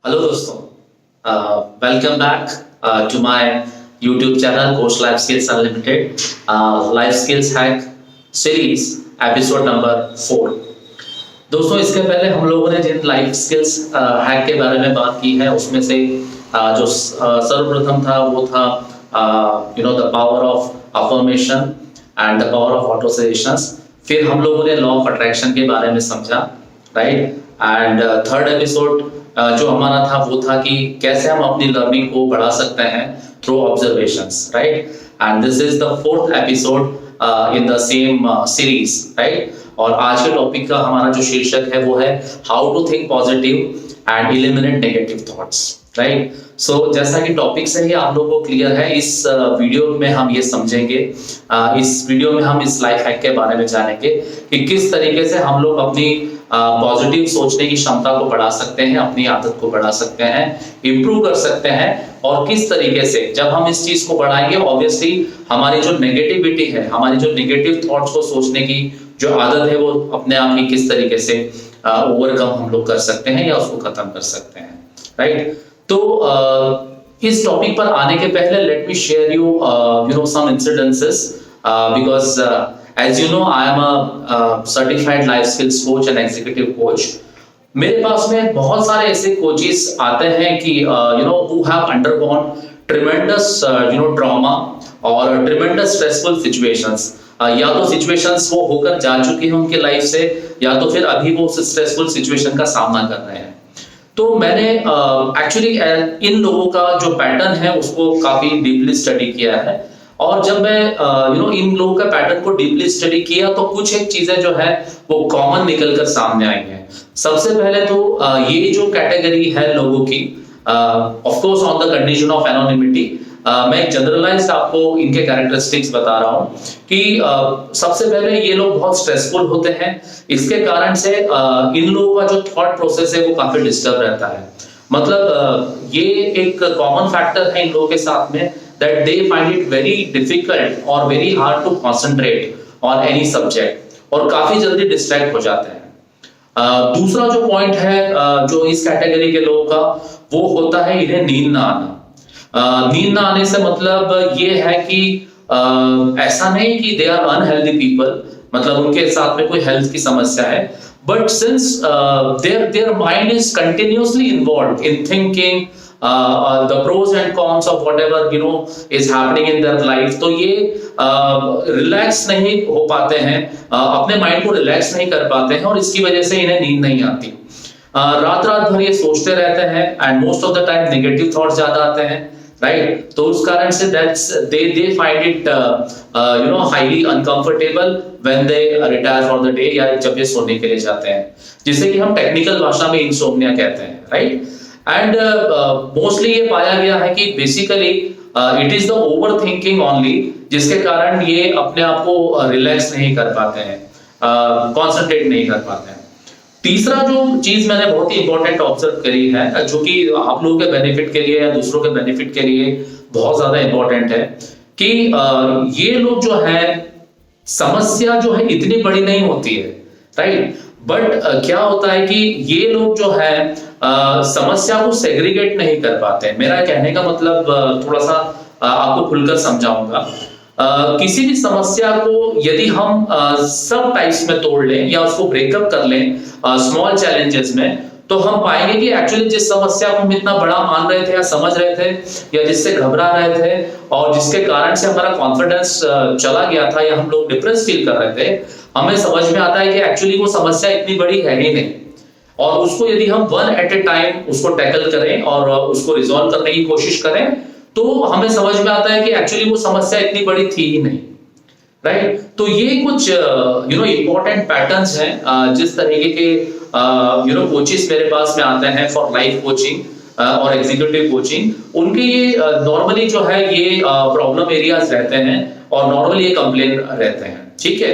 Hello दोस्तों, welcome back to my YouTube channel coach life skills unlimited life skills hack series episode number 4। दोस्तों, इसके पहले हम लोगों ने जिन लाइफ स्किल्स हैक के बारे में बात की है उसमें से जो सर्वप्रथम था वो था the power of affirmation and the power of auto suggestions. फिर हम लोगों ने लॉ ऑफ अट्रैक्शन के बारे में समझा, राइट। एंड थर्ड एपिसोड जो हमारा था वो था कि कैसे हम अपनी लर्निंग को बढ़ा सकते हैं through observations, right. And this is the fourth episode in the same series, right. और आज के टॉपिक का हमारा जो शीर्षक है वो है how to think positive and eliminate negative thoughts, right. So जैसा कि टॉपिक से ही आप लोगों को क्लियर है, इस वीडियो में हम ये समझेंगे, इस वीडियो में हम इस लाइफ हैक के बारे में जानेंगे कि किस तरीके से हम लोग अपनी पॉजिटिव सोचने की क्षमता को बढ़ा सकते हैं, अपनी आदत को बढ़ा सकते हैं, इंप्रूव कर सकते हैं। और किस तरीके से जब हम इस चीज को बढ़ाएंगे, ऑब्वियसली हमारी जो नेगेटिविटी है, हमारी जो नेगेटिव थॉट्स को सोचने की जो आदत है वो अपने आप ही किस तरीके से ओवरकम हम लोग कर सकते हैं या उसको खत्म कर सकते हैं, राइट। तो इस टॉपिक पर आने के पहले let me share you some incidences because as you know, I am a certified life skills coach and executive coach. मेरे पास में बहुत सारे ऐसे कोचेस आते हैं कि who have undergone tremendous trauma और tremendous stressful situations. या तो situations वो होकर जा चुकी हैं उनके लाइफ से, या तो फिर अभी वो उस stressful situation का सामना कर रहे हैं। तो मैंने एक्चुअली इन लोगों का जो पैटर्न है उसको काफी डीपली स्टडी किया है। और जब मैं इन लोगों का पैटर्न को डीपली स्टडी किया तो कुछ एक चीजें जो है वो कॉमन निकल कर सामने आई हैं। सबसे पहले तो ये जो कैटेगरी है लोगों की, of course on the condition of anonymity, मैं एक जनरलाइज्ड आपको इनके कैरेक्टरिस्टिक्स बता रहा हूं कि सबसे पहले ये लोग बहुत स्ट्रेसफुल होते हैं। इसके कारण से इन लोगों का जो थॉट प्रोसेस है वो काफी डिस्टर्ब रहता है। मतलब ये एक कॉमन फैक्टर है इन लोगों के साथ में that they find it very difficult or very hard to concentrate on any subject और काफी जल्दी डिस्ट्रैक्ट हो जाते हैं। दूसरा जो पॉइंट है जो इस कैटेगरी के लोगों का, वो होता है इन्हें नींद ना आना। नींद ना आने से मतलब ये है कि ऐसा नहीं कि दे आर अनहेल्दी पीपल, मतलब उनके साथ में कोई हेल्थ की समस्या है, but since their mind is continuously involved in thinking the pros and cons of whatever is happening in their life, तो ये रिलैक्स नहीं हो पाते हैं, अपने माइंड को रिलैक्स नहीं कर पाते हैं और इसकी वजह से इन्हें नींद नहीं आती। रात रात भर ये सोचते रहते हैं and most of the time negative thoughts ज्यादा आते हैं, राइट। तो उस कारण से they find it highly uncomfortable when they retire for the day, या जब ये सोने के लिए जाते हैं, जिसे कि हम टेक्निकल भाषा में इंसोम्निया कहते हैं, राइट। एंड मोस्टली ये पाया गया है कि basically it is the over thinking only, जिसके कारण ये अपने आप को रिलैक्स नहीं कर पाते हैं, कॉन्सेंट्रेट नहीं कर पाते हैं। तीसरा जो चीज मैंने बहुत ही इंपॉर्टेंट ऑब्जर्व करी है, जो कि आप लोगों के बेनिफिट के लिए या दूसरों के बेनिफिट के लिए बहुत ज्यादा इंपॉर्टेंट है, कि ये लोग जो है समस्या जो है इतनी बड़ी नहीं होती है, राइट। बट क्या होता है कि ये लोग जो है समस्या को सेग्रीगेट नहीं कर पाते। मेरा कहने का मतलब थोड़ा सा आपको खुलकर समझाऊंगा। किसी भी समस्या को यदि हम सब टाइप्स में तोड़ लें या उसको ब्रेकअप कर लें स्मॉल चैलेंजेस में, तो हम पाएंगे कि एक्चुअली जिस समस्या को हम इतना बड़ा मान रहे थे या समझ रहे थे या जिससे घबरा रहे थे और जिसके कारण से हमारा कॉन्फिडेंस चला गया था या हम लोग डिप्रेस फील कर रहे थे, हमें समझ में आता है कि एक्चुअली वो समस्या इतनी बड़ी है ही नहीं। और उसको यदि हम वन एट ए टाइम उसको टैकल करें और उसको रिजॉल्व करने की कोशिश करें, तो हमें समझ में आता है कि एक्चुअली वो समस्या इतनी बड़ी थी ही नहीं, राइट। तो ये कुछ इंपॉर्टेंट पैटर्न्स हैं जिस तरीके के कोचेस मेरे पास में आते हैं फॉर लाइफ कोचिंग और एग्जीक्यूटिव कोचिंग, उनके ये नॉर्मली जो है ये प्रॉब्लम एरियाज रहते हैं और नॉर्मली ये कंप्लेन रहते हैं, ठीक है।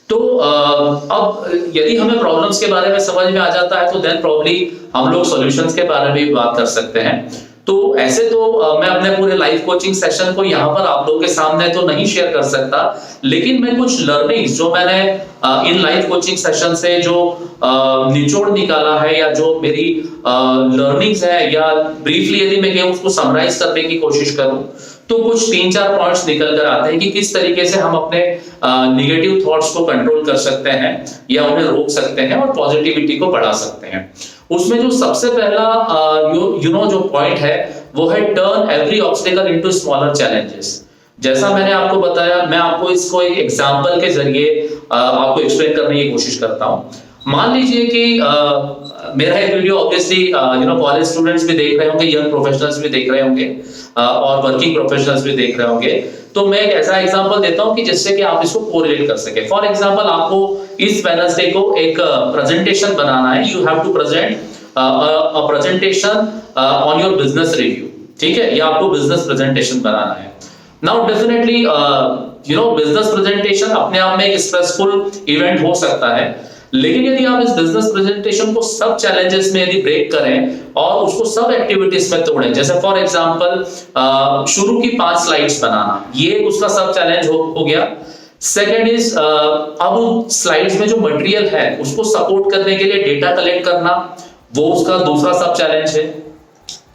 तो अब यदि हमें प्रॉब्लम्स के बारे में समझ में आ जाता है तो देन प्रॉब्ली हम लोग सॉल्यूशंस के बारे में भी बात कर सकते हैं। तो ऐसे तो मैं अपने पूरे लाइफ कोचिंग सेशन को यहाँ पर आप लोगों के सामने तो नहीं शेयर कर सकता, लेकिन मैं कुछ लर्निंग्स जो मैंने इन लाइफ कोचिंग सेशन से जो निचोड़ निकाला है, या जो मेरी लर्निंग्स है, या ब्रीफली यदि मैं कहूँ उसको समराइज करने की कोशिश करूं, तो कुछ 3-4 पॉइंट्स निकल कर आते हैं कि किस तरीके से हम अपने निगेटिव थॉट्स को कंट्रोल कर सकते हैं या उन्हें रोक सकते हैं और पॉजिटिविटी को बढ़ा सकते हैं। उसमें जो सबसे पहला जो पॉइंट है वो है turn every obstacle into smaller challenges. जैसा मैंने आपको बताया, मैं आपको इसको एक एग्जांपल के जरिए आपको एक्सप्लेन करने की कोशिश करता हूं। मान लीजिए कि मेरा एक वीडियो ऑब्वियसली कॉलेज स्टूडेंट्स भी देख रहे होंगे, यंग प्रोफेशनल्स भी देख रहे होंगे और वर्किंग प्रोफेशनल्स भी देख रहे होंगे। तो मैं एक ऐसा एग्जांपल देता हूं कि जिससे कि आप इसको कोरिलेट कर सके। फॉर एग्जांपल, आपको इस वेडनेसडे को एक प्रेजेंटेशन बनाना है। You have to present a presentation on your business review, ठीक है, या आपको बिजनेस प्रेजेंटेशन बनाना है। नाउ डेफिनेटली बिजनेस प्रेजेंटेशन अपने आप में एक स्ट्रेसफुल इवेंट हो सकता है, लेकिन यदि आप इस बिजनेस प्रेजेंटेशन को सब चैलेंजेस में यदि ब्रेक करें और उसको सब एक्टिविटीज में तोड़ें, जैसे फॉर एग्जांपल शुरू की 5 स्लाइड्स बनाना, ये उसका सब चैलेंज हो गया। सेकेंड इज अब स्लाइड्स में जो मटेरियल है उसको सपोर्ट करने के लिए डेटा कलेक्ट करना, वो उसका दूसरा सब चैलेंज है।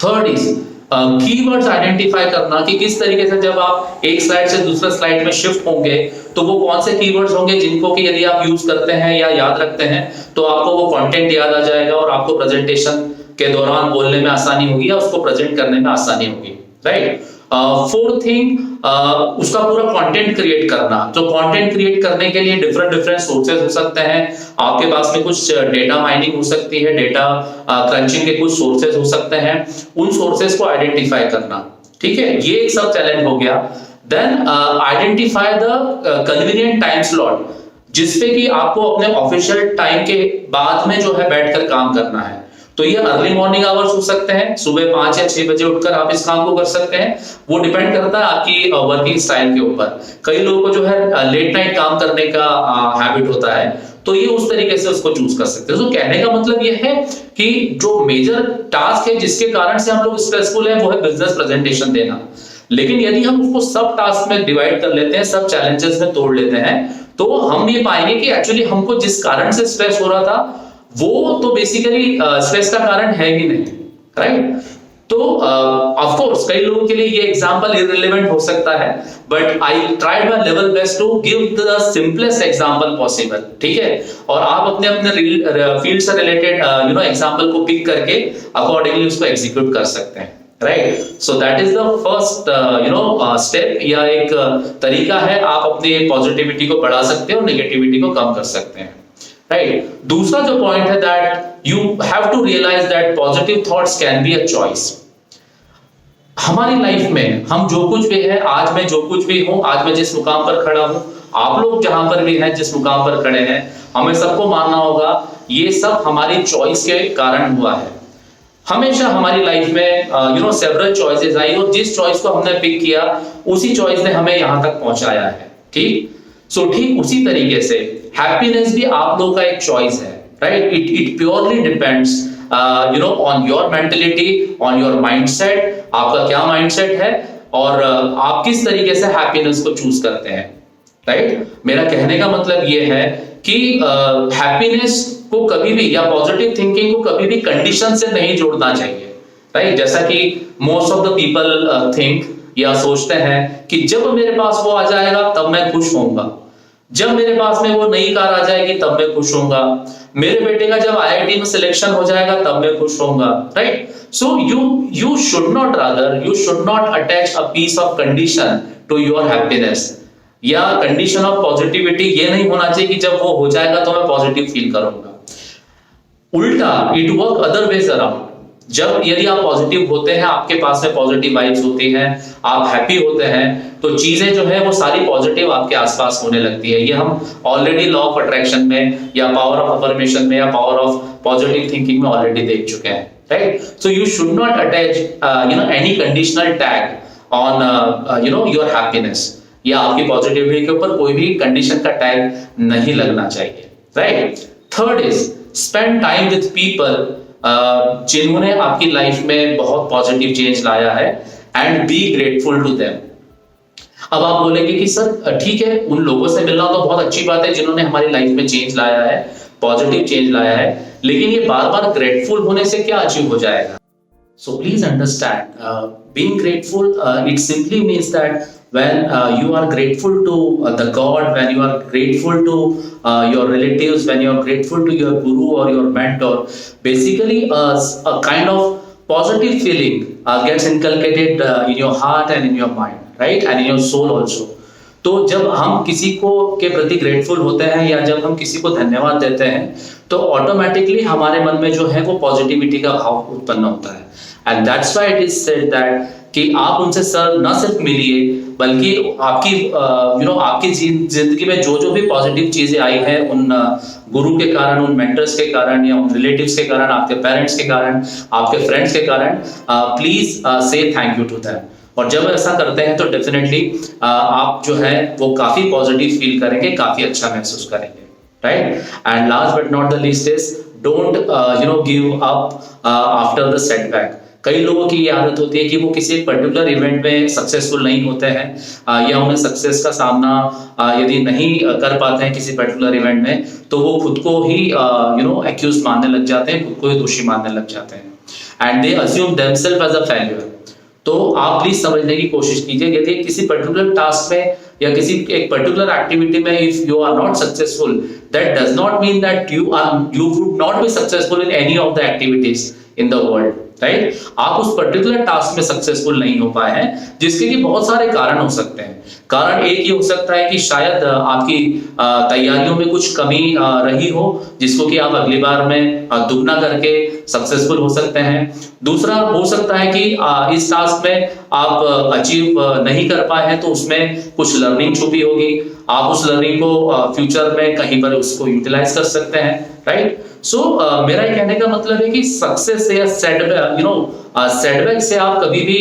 थर्ड इज कीवर्ड्स आइडेंटिफाई करना कि किस तरीके से जब आप एक स्लाइड से दूसरे स्लाइड में शिफ्ट होंगे तो वो कौन से कीवर्ड्स होंगे जिनको कि यदि आप यूज करते हैं या याद रखते हैं तो आपको वो कंटेंट याद आ जाएगा और आपको प्रेजेंटेशन के दौरान बोलने में आसानी होगी या उसको प्रेजेंट करने में आसानी होगी, राइट। फोर्थ थिंग, उसका पूरा कंटेंट क्रिएट करना। तो कंटेंट क्रिएट करने के लिए डिफरेंट सोर्सेज हो सकते हैं। आपके पास में कुछ डेटा माइनिंग हो सकती है, डेटा क्रंचिंग के कुछ सोर्सेज हो सकते हैं, उन सोर्सेज को आइडेंटिफाई करना, ठीक है, ये एक सब चैलेंज हो गया। Then identify the convenient time slot, जिसपे कि आपको अपने ऑफिशियल टाइम के बाद में जो है बैठकर काम करना है। तो ये अर्ली मॉर्निंग आवर्स हो सकते हैं, सुबह 5 या 6 बजे उठकर आप इस काम को कर सकते हैं। वो डिपेंड करता है आपकी वर्किंग स्टाइल के ऊपर। कई लोगों को जो है लेट नाइट काम करने का हैबिट होता है, तो ये उस तरीके से उसको चूज कर सकते हैं। तो कहने का मतलब ये है कि जो मेजर टास्क है जिसके कारण से हम लोग स्ट्रेसफुल है वो है बिजनेस प्रेजेंटेशन देना। लेकिन यदि हम उसको सब टास्क में डिवाइड कर लेते हैं, सब चैलेंजेस में तोड़ लेते हैं, तो हम ये पाएंगे कि एक्चुअली हमको जिस कारण से स्ट्रेस हो रहा था वो तो बेसिकली स्ट्रेस का कारण है ही नहीं, राइट। तो ऑफ कोर्स कई लोगों के लिए ये एग्जांपल इररिलेवेंट हो सकता है, but I tried my level best to give the simplest example possible, ठीक है। और आप अपने अपने फील्ड से रिलेटेड एग्जांपल को पिक करके अकॉर्डिंगली उसको एग्जीक्यूट कर सकते हैं, right. So that is the first step, या एक तरीका है आप अपनी पॉजिटिविटी को बढ़ा सकते हैं और नेगेटिविटी को कम कर सकते हैं, राइट। दूसरा जो पॉइंट है that you have to realise that positive thoughts can be a choice. हमारी लाइफ में हम जो कुछ भी है, आज मैं जो कुछ भी हूं, आज मैं जिस मुकाम पर खड़ा हूं, आप लोग जहां पर भी हैं, जिस मुकाम पर खड़े हैं, हमें सबको मानना होगा ये सब हमारी चॉइस के कारण हुआ है। हमेशा हमारी लाइफ में सेवरल चॉइसेस आई और जिस चॉइस को हमने पिक किया उसी चॉइस ने हमें यहां तक पहुंचाया है, ठीक। सो ठीक उसी तरीके से हैप्पीनेस भी आप लोगों का एक चॉइस है, right. It purely depends on your mentality, on your mindset. आपका क्या माइंडसेट है और आप किस तरीके से हैप्पीनेस को चूज करते हैं, राइट। मेरा कहने का मतलब ये है कि हैप्पीनेस को कभी भी या पॉजिटिव थिंकिंग को कभी भी कंडीशन से नहीं जोड़ना चाहिए, राइट। जैसा कि most of the people think या सोचते हैं कि जब मेरे पास वो आ जाएगा तब मैं खुश होऊंगा, जब मेरे पास में वो नई कार आ जाएगी तब मैं खुश होऊंगा, मेरे बेटे का जब आईआईटी में सिलेक्शन हो जाएगा तब मैं खुश होऊंगा, right. So you should not attach a piece of condition to your happiness, या कंडीशन ऑफ पॉजिटिविटी ये नहीं होना चाहिए कि जब वो हो जाएगा तो मैं पॉजिटिव फील करूंगा। उल्टा it work other ways around. जब यदि आप पॉजिटिव होते हैं, आपके पास में पॉजिटिव वाइब्स होती हैं, आप हैप्पी होते हैं, तो चीजें जो है वो सारी पॉजिटिव आपके आसपास होने लगती है। ये हम ऑलरेडी लॉ ऑफ अट्रैक्शन में या पावर ऑफ अफर्मेशन में या पावर ऑफ पॉजिटिव थिंकिंग में ऑलरेडी देख चुके हैं, right. So you should not attach any conditional tag on your happiness, या आपकी पॉजिटिविटी के ऊपर कोई भी कंडीशन का टैग नहीं लगना चाहिए, right. Third is spend time with people जिन्होंने आपकी लाइफ में बहुत पॉजिटिव चेंज लाया है, and be grateful to them. अब आप बोलेंगे कि सर ठीक है, उन लोगों से मिलना तो बहुत अच्छी बात है जिन्होंने हमारी लाइफ में चेंज लाया है, पॉजिटिव चेंज लाया है, लेकिन ये बार बार ग्रेटफुल होने से क्या अचीव हो जाएगा? So please understand, being grateful, it simply means that when you are grateful to the God, when you are grateful to your relatives, when you are grateful to your guru or your mentor, basically a kind of positive feeling gets inculcated in your heart and in your mind, right? And in your soul also. तो जब हम किसी को के प्रति grateful होते हैं या जब हम किसी को धन्यवाद देते हैं तो ऑटोमेटिकली हमारे मन में जो है वो पॉजिटिविटी का भाव उत्पन्न होता है। And that's why it is said that कि आप उनसे सर न सिर्फ मिलिए बल्कि आपकी आपकी जिंदगी में जो जो भी पॉजिटिव चीजें आई हैं उन गुरु के कारण, उन मेंटर्स के कारण या उन रिलेटिव्स के कारण, आपके पेरेंट्स के कारण, आपके फ्रेंड्स के कारण, प्लीज से थैंक यू टू देम। और जब ऐसा करते हैं तो डेफिनेटली आप जो है वो काफी पॉजिटिव फील करेंगे, काफी अच्छा महसूस करेंगे, right? And last but not the least is don't give up after the setback. कई लोगों की ये आदत होती है कि वो किसी एक पर्टिकुलर इवेंट में सक्सेसफुल नहीं होते हैं या उन्हें सक्सेस का सामना यदि नहीं कर पाते हैं किसी पर्टिकुलर इवेंट में तो वो खुद को ही एक्यूज मानने लग जाते हैं, खुद को ही दोषी मानने लग जाते हैं, and they assume themselves as a failure. तो आप प्लीज समझने की कोशिश कीजिए, यदि किसी पर्टिकुलर टास्क में या किसी एक पर्टिकुलर एक्टिविटी में if you are not successful, that does not mean that you would not be successful in any of the activities in the world, right? आप उस पर्टिकुलर टास्क में सक्सेसफुल नहीं हो पाए हैं जिसके कि बहुत सारे कारण हो सकते हैं। कारण एक ये हो सकता है कि शायद आपकी तैयारियों में कुछ कमी रही हो जिसको कि आप अगली बार में दुगना करके सक्सेसफुल हो सकते हैं। दूसरा हो सकता है कि इस टास्क में आप अचीव नहीं कर पाए हैं तो उसमें कुछ लर्निंग छुपी होगी, आप उस लर्निंग को फ्यूचर में कहीं पर उसको यूटिलाइज कर सकते हैं, राइट? सो मेरा ये कहने का मतलब है कि सक्सेस से या सेटबैक से आप कभी भी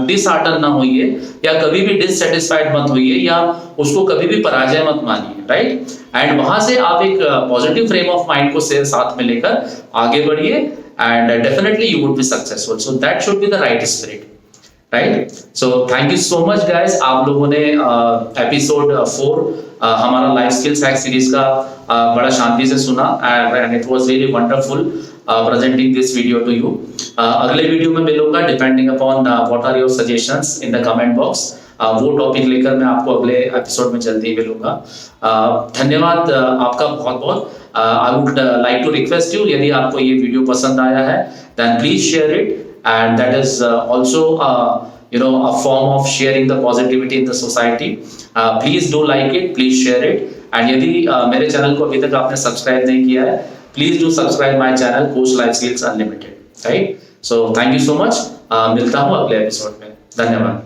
डिसहार्टन ना होइए या कभी भी डिससैटिस्फाइड मत होइए या उसको कभी भी पराजय मत मानिए, राइट? एंड वहां से आप एक पॉजिटिव फ्रेम ऑफ माइंड को साथ में लेकर आगे बढ़िए and definitely you would be successful. So that should be the right spirit, right? So thank you so much guys, आप लोगों ने एपिसोड 4 हमारा लाइफ स्किल्स हैक सीरीज का बड़ा शांति से सुना and it was really wonderful presenting this video to you. अगले वीडियो में मिलूंगा depending upon what are your suggestions in the comment box. वो टॉपिक लेकर मैं आपको अगले एपिसोड में जल्दी ही मिलूंगा। धन्यवाद आपका बहुत बहुत। I would like to request you, यदि आपको ये वीडियो पसंद आया है then please share it, and that is also a form of sharing the positivity in the society. Please do like it, please share it, and यदि मेरे channel को अभी तक आपने सब्सक्राइब नहीं किया है please do subscribe my channel coach life skills unlimited, right? So thank you so much, मिलता हूँ अगले एपिसोड में। धन्यवाद।